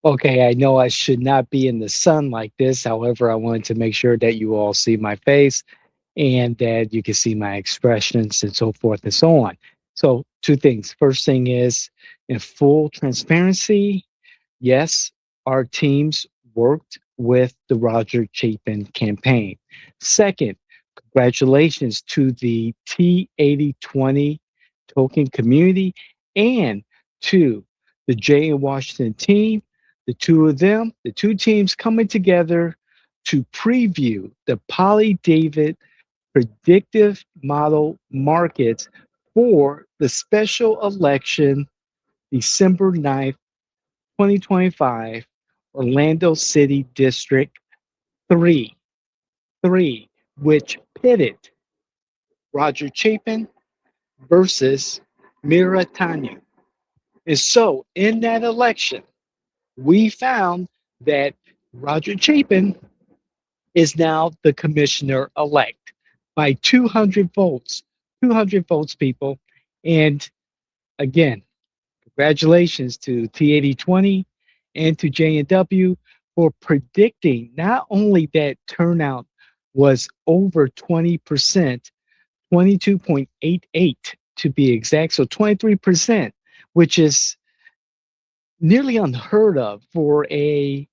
Okay, I know I should not be in the sun like this. However, I wanted to make sure that you all see my face and that you can see my expressions and so forth and so on. So, two things. First thing is, in full transparency, yes, our teams worked with the Roger Chapin campaign. Second, congratulations to the T8020 token community and to the Jay and Washington team, the two of them, the two teams coming together to preview the Poly David predictive model markets for the special election December 9th, 2025, Orlando City District 3, 3, which pitted Roger Chapin versus Mira Tanya. And so in that election, we found that Roger Chapin is now the commissioner elect by 200 votes. 200 votes, people. And again, congratulations to T8020 and to J&W for predicting not only that turnout was over 20%, 22.88 to be exact, so 23%, which is nearly unheard of for an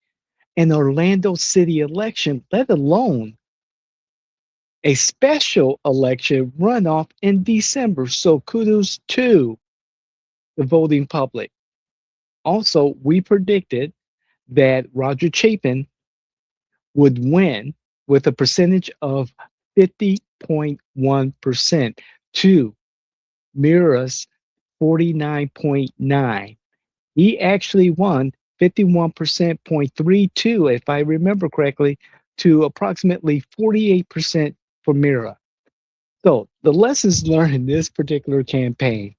Orlando City election, let alone a special election runoff in December. So kudos to the voting public. Also, we predicted that Roger Chapin would win with a percentage of 50.1% to Mira's 49.9. He actually won 51.32, if I remember correctly, to approximately 48% for Mira. So the lessons learned in this particular campaign,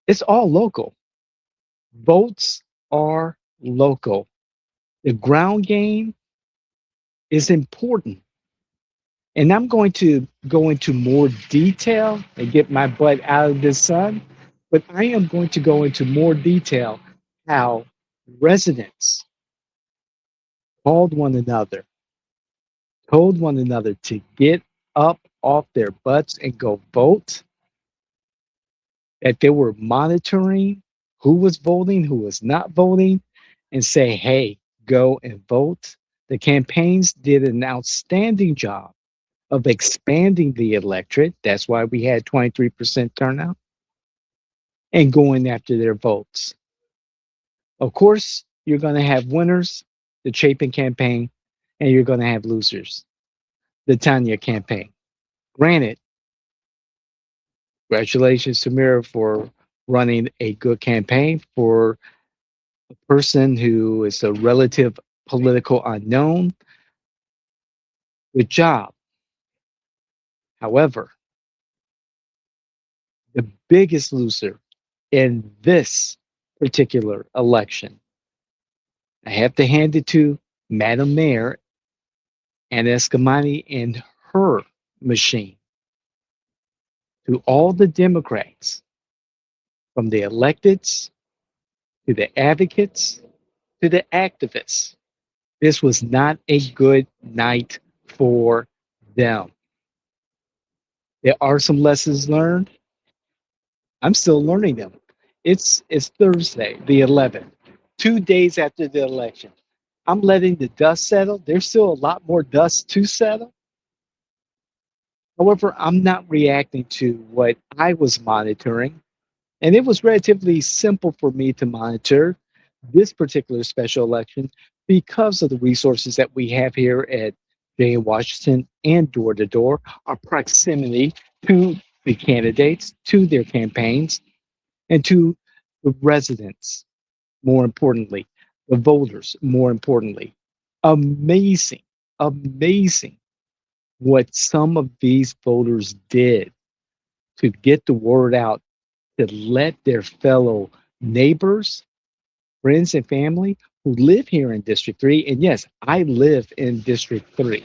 it's all local. Votes are local. The ground game is important. And I'm going to go into more detail and get my butt out of the sun, but I am going to go into more detail how residents called one another, told one another to get up off their butts and go vote, that they were monitoring who was voting, who was not voting, and say, hey, go and vote. The campaigns did an outstanding job of expanding the electorate. That's why we had 23% turnout and going after their votes. Of course, you're going to have winners, the Chapin campaign, and you're going to have losers, the Tanya campaign. Granted, congratulations to Mira for running a good campaign for a person who is a relative political unknown. Good job. However, the biggest loser in this particular election, I have to hand it to Madam Mayor and Eskamani and her machine, to all the Democrats, from the electeds to the advocates to the activists. This was not a good night for them. There are some lessons learned. I'm still learning them. It's Thursday, the 11th, 2 days after the election. I'm letting the dust settle. There's still a lot more dust to settle. However, I'm not reacting to what I was monitoring. And it was relatively simple for me to monitor this particular special election because of the resources that we have here at Jay Washington and door to door, our proximity to the candidates, to their campaigns, and to the residents, more importantly, the voters, more importantly. Amazing, amazing what some of these voters did to get the word out, to let their fellow neighbors, friends, and family who live here in District 3. And yes, I live in District 3.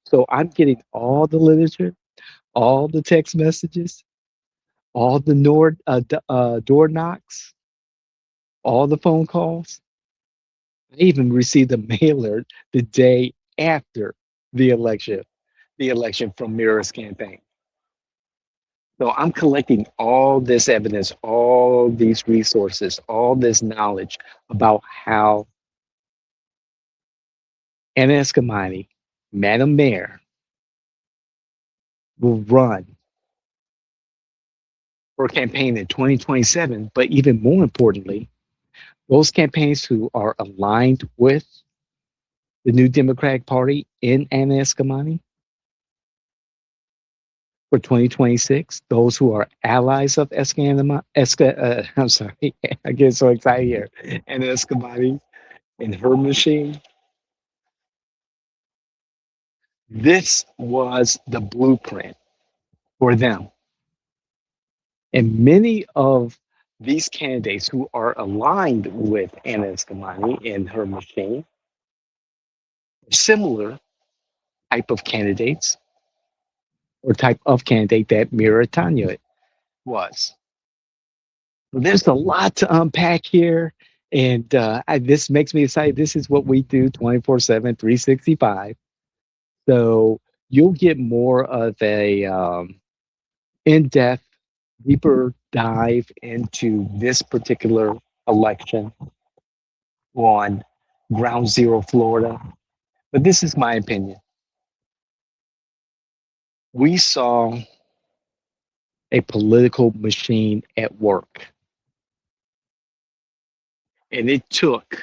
So I'm getting all the literature, all the text messages, all the door knocks, all the phone calls. I even received a mailer the day after the election, the election from Mira's campaign. So I'm collecting all this evidence, all these resources, all this knowledge about how Anna Eskamani, Madam Mayor, will run for a campaign in 2027. But even more importantly, those campaigns who are aligned with the new Democratic Party in Anna Eskamani for 2026, those who are allies of I'm sorry, I get so excited here, Anna Eskamani and her machine. This was the blueprint for them. And many of these candidates who are aligned with Anna Eskamani and her machine are similar type of candidates or type of candidate that Mira Tanya was. So there's a lot to unpack here. And this makes me excited. This is what we do 24/7, 365. So you'll get more of a in depth, deeper dive into this particular election on Ground Zero, Florida. But this is my opinion. We saw a political machine at work, and it took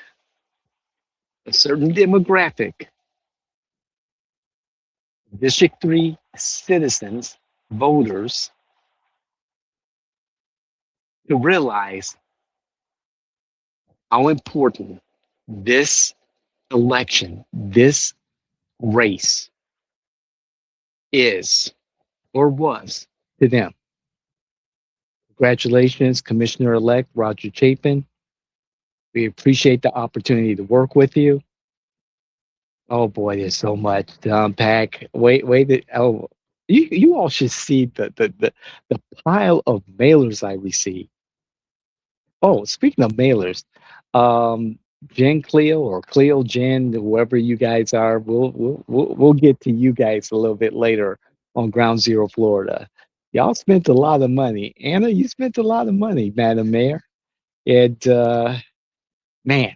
a certain demographic, District 3 citizens, voters, to realize how important this election, this race is or was to them. Congratulations, Commissioner-Elect Roger Chapin. We appreciate the opportunity to work with you. Oh boy, there's so much to unpack. Oh, you all should see the pile of mailers I received. Oh, speaking of mailers, um, Jen Cleo or Cleo Jen, whoever you guys are, we'll get to you guys a little bit later on Ground Zero, Florida. Y'all spent a lot of money. Anna, you spent a lot of money, Madam Mayor. And man,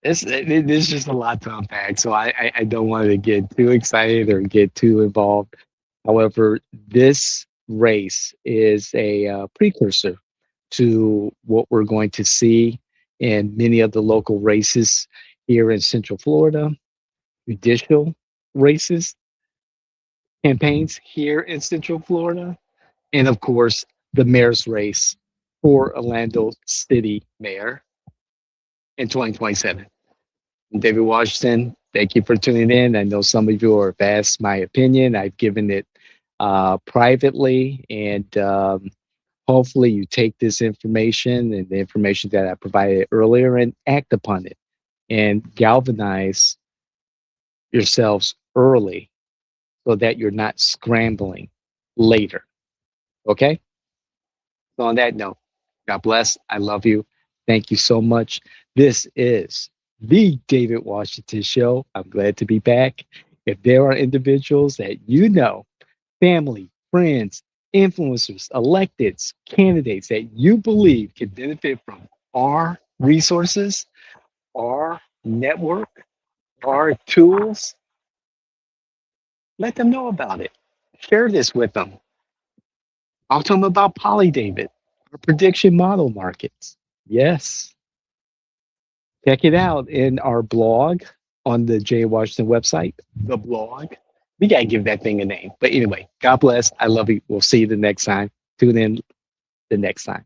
there's just a lot to unpack. So I don't want to get too excited or get too involved. However, this race is a precursor to what we're going to see in many of the local races here in Central Florida, judicial races, campaigns here in Central Florida, and of course, the mayor's race for Orlando City Mayor in 2027. I'm David Washington. Thank you for tuning in. I know some of you have asked my opinion. I've given it privately, and hopefully you take this information and the information that I provided earlier and act upon it and galvanize yourselves early so that you're not scrambling later. Okay? So, on that note, God bless. I love you. Thank you so much. This is the David Washington Show. I'm glad to be back. If there are individuals that you know, family, friends, influencers, electeds, candidates that you believe can benefit from our resources, our network, our tools, let them know about it. Share this with them. Talk to them about Poly David, our prediction model markets. Yes. Check it out in our blog on the Jay Washington website, the blog. We got to give that thing a name. But anyway, God bless. I love you. We'll see you the next time. Tune in the next time.